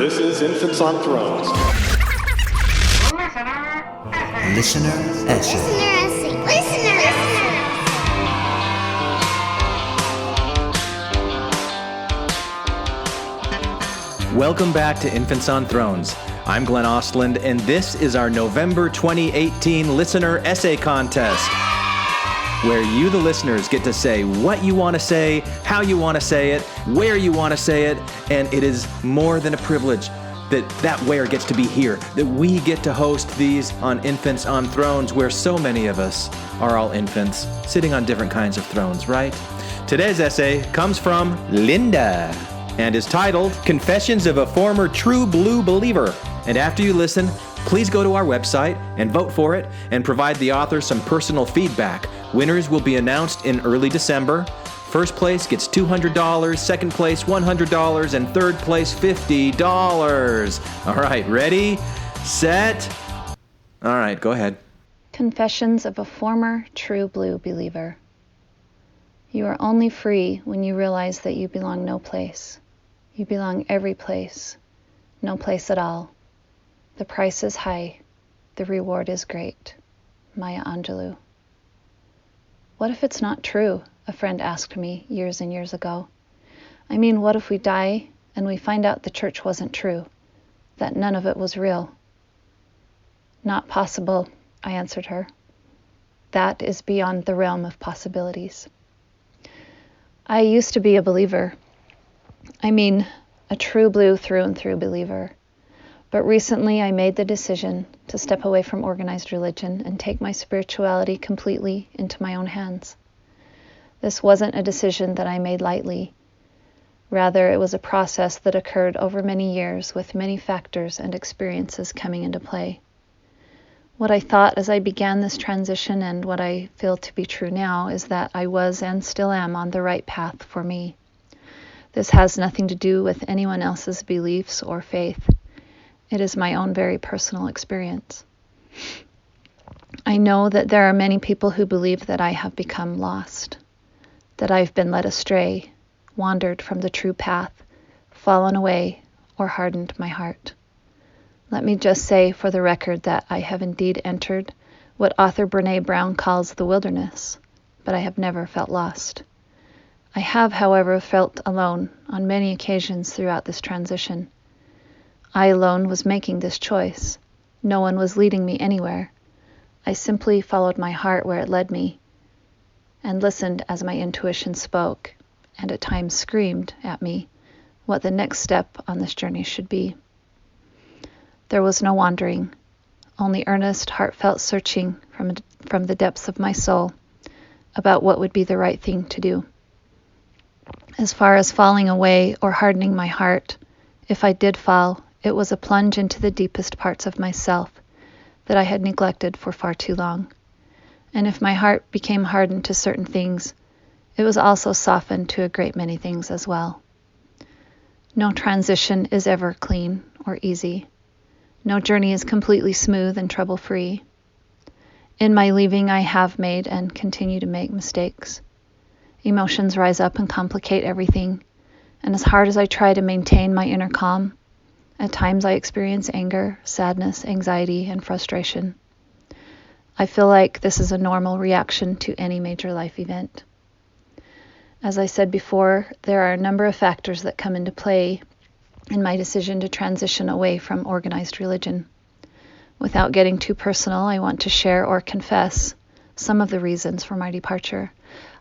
This is Infants on Thrones. Listener essay. Listener essay. Welcome back to Infants on Thrones. I'm Glenn Ostland, and this is our November 2018 Listener Essay Contest, where you, the listeners, get to say what you want to say, how you want to say it, where you want to say it, and it is more than a privilege that where gets to be here, that we get to host these on Infants on Thrones, where so many of us are all infants, sitting on different kinds of thrones, right? Today's essay comes from Linda and is titled Confessions of a Former True Blue Believer. And after you listen, please go to our website and vote for it and provide the author some personal feedback. Winners will be announced in early December. First place gets $200, second place $100, and third place $50. All right, ready, set. All right, go ahead. Confessions of a Former True Blue Believer. You are only free when you realize that you belong no place. You belong every place, no place at all. The price is high, the reward is great. Maya Angelou. What if it's not true? A friend asked me years and years ago. I mean, what if we die and we find out the church wasn't true, that none of it was real? Not possible, I answered her. That is beyond the realm of possibilities. I used to be a believer. I mean, a true blue through and through believer. But recently I made the decision to step away from organized religion and take my spirituality completely into my own hands. This wasn't a decision that I made lightly. Rather, it was a process that occurred over many years with many factors and experiences coming into play. What I thought as I began this transition and what I feel to be true now is that I was and still am on the right path for me. This has nothing to do with anyone else's beliefs or faith. It is my own very personal experience. I know that there are many people who believe that I have become lost, that I've been led astray, wandered from the true path, fallen away, or hardened my heart. Let me just say for the record that I have indeed entered what author Brene Brown calls the wilderness, but I have never felt lost. I have, however, felt alone on many occasions throughout this transition. I alone was making this choice. No one was leading me anywhere. I simply followed my heart where it led me and listened as my intuition spoke and at times screamed at me what the next step on this journey should be. There was no wandering, only earnest, heartfelt searching from the depths of my soul about what would be the right thing to do. As far as falling away or hardening my heart, if I did fall, it was a plunge into the deepest parts of myself that I had neglected for far too long. And if my heart became hardened to certain things, it was also softened to a great many things as well. No transition is ever clean or easy. No journey is completely smooth and trouble-free. In my leaving, I have made and continue to make mistakes. Emotions rise up and complicate everything, and as hard as I try to maintain my inner calm, at times I experience anger, sadness, anxiety, and frustration. I feel like this is a normal reaction to any major life event. As I said before, there are a number of factors that come into play in my decision to transition away from organized religion. Without getting too personal, I want to share or confess some of the reasons for my departure.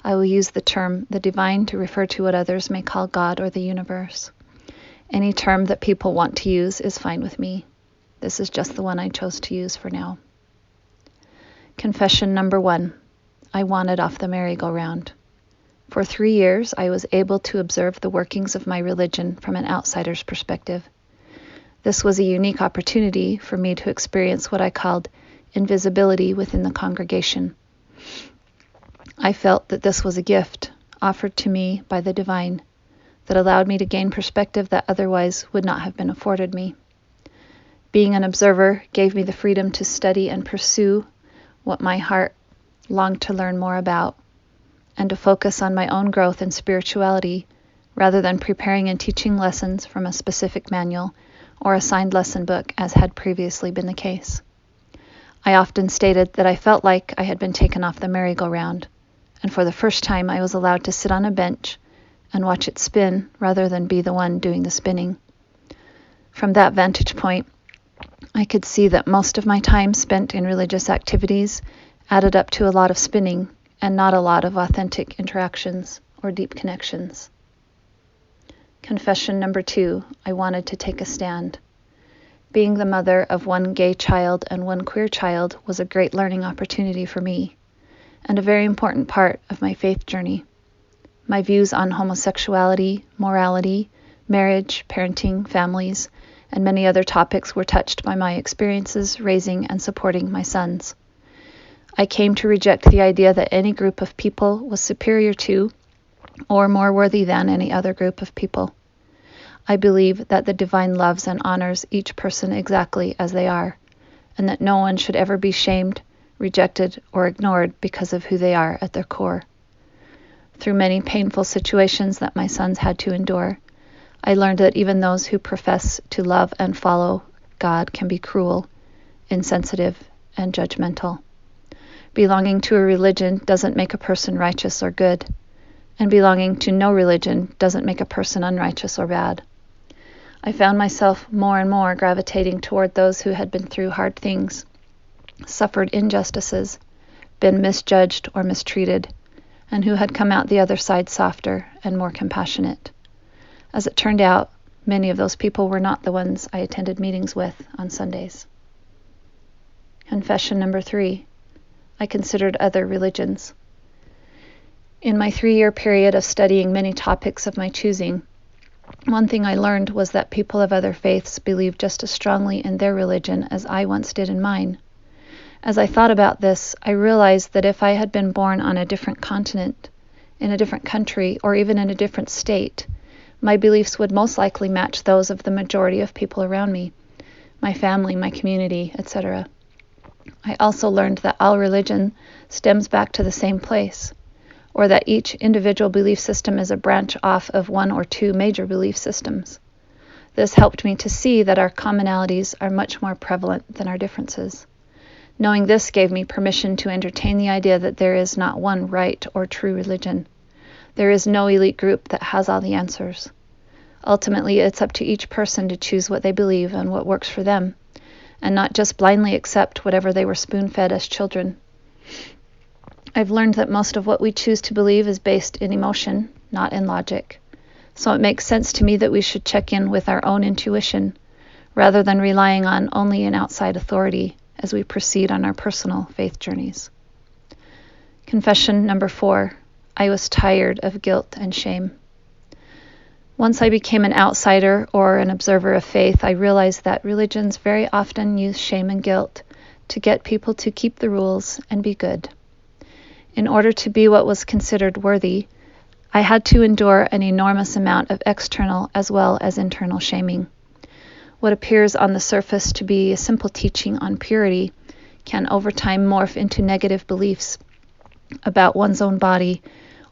I will use the term the divine to refer to what others may call God or the universe. Any term that people want to use is fine with me. This is just the one I chose to use for now. Confession number 1. I wanted off the merry-go-round. For 3 years, I was able to observe the workings of my religion from an outsider's perspective. This was a unique opportunity for me to experience what I called invisibility within the congregation. I felt that this was a gift offered to me by the divine that allowed me to gain perspective that otherwise would not have been afforded me. Being an observer gave me the freedom to study and pursue what my heart longed to learn more about, and to focus on my own growth and spirituality rather than preparing and teaching lessons from a specific manual or a signed lesson book, as had previously been the case. I often stated that I felt like I had been taken off the merry-go-round, and for the first time I was allowed to sit on a bench and watch it spin rather than be the one doing the spinning. From that vantage point, I could see that most of my time spent in religious activities added up to a lot of spinning and not a lot of authentic interactions or deep connections. Confession number 2, I wanted to take a stand. Being the mother of one gay child and one queer child was a great learning opportunity for me, and a very important part of my faith journey. My views on homosexuality, morality, marriage, parenting, families, and many other topics were touched by my experiences raising and supporting my sons. I came to reject the idea that any group of people was superior to or more worthy than any other group of people. I believe that the divine loves and honors each person exactly as they are, and that no one should ever be shamed, rejected, or ignored because of who they are at their core. Through many painful situations that my sons had to endure, I learned that even those who profess to love and follow God can be cruel, insensitive, and judgmental. Belonging to a religion doesn't make a person righteous or good, and belonging to no religion doesn't make a person unrighteous or bad. I found myself more and more gravitating toward those who had been through hard things, suffered injustices, been misjudged or mistreated, and who had come out the other side softer and more compassionate. As it turned out, many of those people were not the ones I attended meetings with on Sundays. Confession number 3, I considered other religions. In my 3-year period of studying many topics of my choosing, one thing I learned was that people of other faiths believe just as strongly in their religion as I once did in mine. As I thought about this, I realized that if I had been born on a different continent, in a different country, or even in a different state, my beliefs would most likely match those of the majority of people around me, my family, my community, etc. I also learned that all religion stems back to the same place, or that each individual belief system is a branch off of one or two major belief systems. This helped me to see that our commonalities are much more prevalent than our differences. Knowing this gave me permission to entertain the idea that there is not one right or true religion. There is no elite group that has all the answers. Ultimately, it's up to each person to choose what they believe and what works for them, and not just blindly accept whatever they were spoon-fed as children. I've learned that most of what we choose to believe is based in emotion, not in logic. So it makes sense to me that we should check in with our own intuition, rather than relying on only an outside authority as we proceed on our personal faith journeys. Confession number 4, I was tired of guilt and shame. Once I became an outsider or an observer of faith, I realized that religions very often use shame and guilt to get people to keep the rules and be good. In order to be what was considered worthy, I had to endure an enormous amount of external as well as internal shaming. What appears on the surface to be a simple teaching on purity can over time morph into negative beliefs about one's own body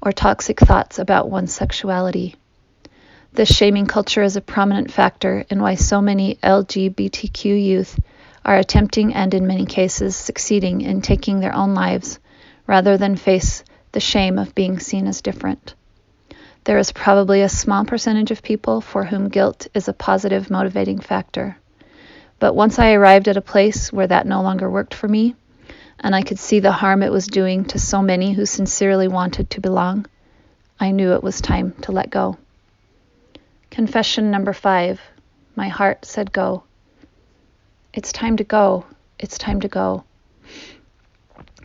or toxic thoughts about one's sexuality. This shaming culture is a prominent factor in why so many LGBTQ youth are attempting and in many cases succeeding in taking their own lives rather than face the shame of being seen as different. There is probably a small percentage of people for whom guilt is a positive motivating factor. But once I arrived at a place where that no longer worked for me, and I could see the harm it was doing to so many who sincerely wanted to belong, I knew it was time to let go. Confession number 5, my heart said go. It's time to go. It's time to go.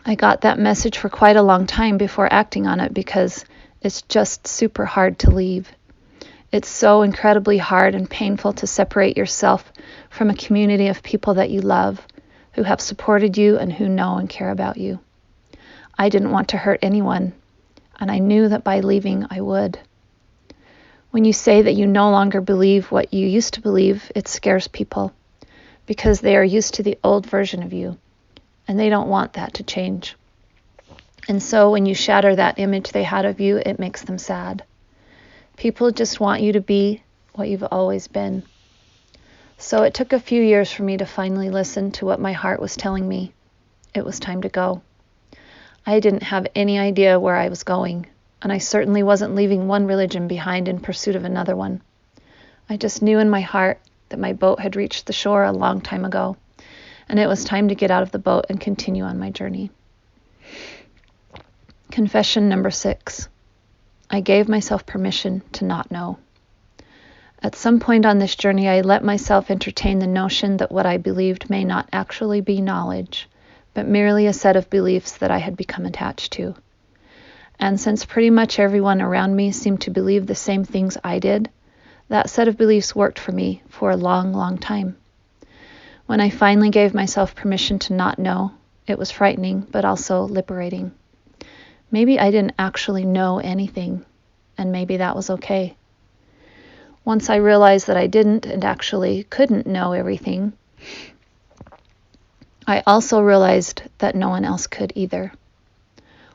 I got that message for quite a long time before acting on it because it's just super hard to leave. It's so incredibly hard and painful to separate yourself from a community of people that you love, who have supported you and who know and care about you. I didn't want to hurt anyone, and I knew that by leaving I would. When you say that you no longer believe what you used to believe, it scares people because they are used to the old version of you, and they don't want that to change. And so when you shatter that image they had of you, it makes them sad. People just want you to be what you've always been. So it took a few years for me to finally listen to what my heart was telling me. It was time to go. I didn't have any idea where I was going, and I certainly wasn't leaving one religion behind in pursuit of another one. I just knew in my heart that my boat had reached the shore a long time ago, and it was time to get out of the boat and continue on my journey. Confession number 6. I gave myself permission to not know. At some point on this journey, I let myself entertain the notion that what I believed may not actually be knowledge, but merely a set of beliefs that I had become attached to. And since pretty much everyone around me seemed to believe the same things I did, that set of beliefs worked for me for a long, long time. When I finally gave myself permission to not know, it was frightening, but also liberating. Maybe I didn't actually know anything, and maybe that was okay. Once I realized that I didn't and actually couldn't know everything, I also realized that no one else could either.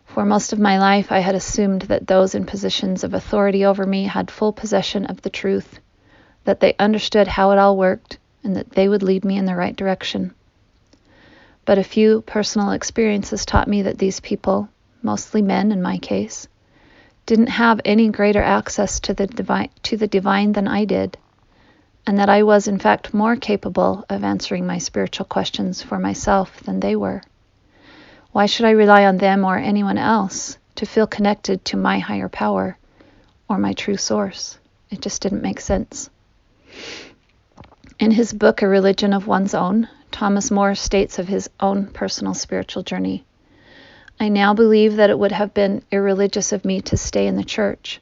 For most of my life, I had assumed that those in positions of authority over me had full possession of the truth, that they understood how it all worked, and that they would lead me in the right direction. But a few personal experiences taught me that these people, mostly men in my case, didn't have any greater access to the divine than I did, and that I was in fact more capable of answering my spiritual questions for myself than they were. Why should I rely on them or anyone else to feel connected to my higher power or my true source? It just didn't make sense. In his book, A Religion of One's Own, Thomas More states of his own personal spiritual journey, I now believe that it would have been irreligious of me to stay in the church,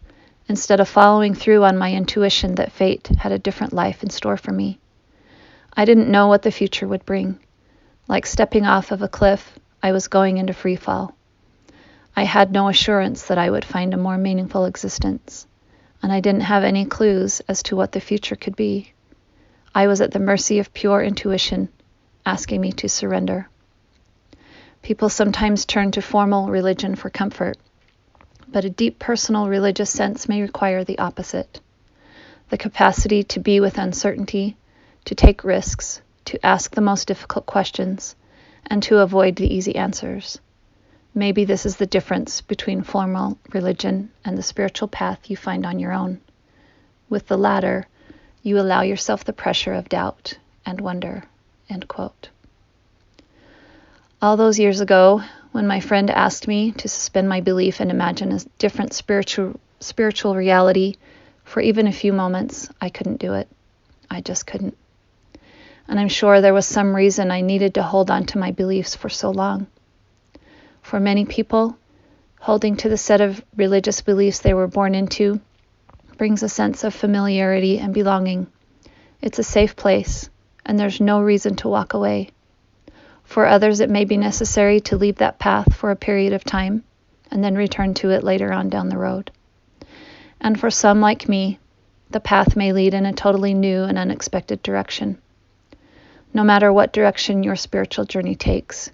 instead of following through on my intuition that fate had a different life in store for me. I didn't know what the future would bring. Like stepping off of a cliff, I was going into free fall. I had no assurance that I would find a more meaningful existence, and I didn't have any clues as to what the future could be. I was at the mercy of pure intuition, asking me to surrender. People sometimes turn to formal religion for comfort, but a deep personal religious sense may require the opposite. The capacity to be with uncertainty, to take risks, to ask the most difficult questions, and to avoid the easy answers. Maybe this is the difference between formal religion and the spiritual path you find on your own. With the latter, you allow yourself the pressure of doubt and wonder." End quote. All those years ago, when my friend asked me to suspend my belief and imagine a different spiritual reality for even a few moments, I couldn't do it. I just couldn't. And I'm sure there was some reason I needed to hold on to my beliefs for so long. For many people, holding to the set of religious beliefs they were born into brings a sense of familiarity and belonging. It's a safe place, and there's no reason to walk away. For others, it may be necessary to leave that path for a period of time and then return to it later on down the road. And for some like me, the path may lead in a totally new and unexpected direction. No matter what direction your spiritual journey takes,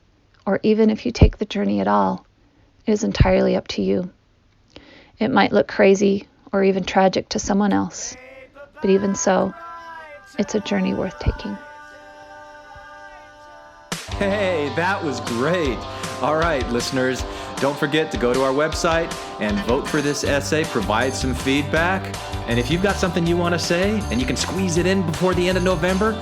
or even if you take the journey at all, it is entirely up to you. It might look crazy or even tragic to someone else, but even so, it's a journey worth taking. Hey, that was great. All right, listeners, don't forget to go to our website and vote for this essay, provide some feedback. And if you've got something you want to say and you can squeeze it in before the end of November,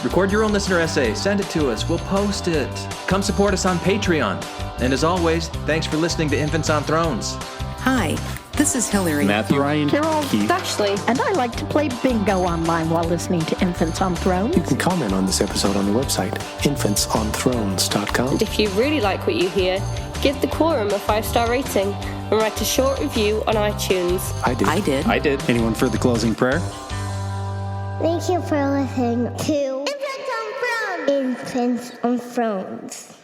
record your own listener essay, send it to us, we'll post it. Come support us on Patreon. And as always, thanks for listening to Infants on Thrones. Hi, this is Hillary. Matthew, Ryan, Carol, Keith. Ashley, and I like to play bingo online while listening to Infants on Thrones. You can comment on this episode on the website, infantsonthrones.com. If you really like what you hear, give the Quorum a 5-star rating and write a short review on iTunes. I did. Anyone for the closing prayer? Thank you for listening to Infants on Thrones.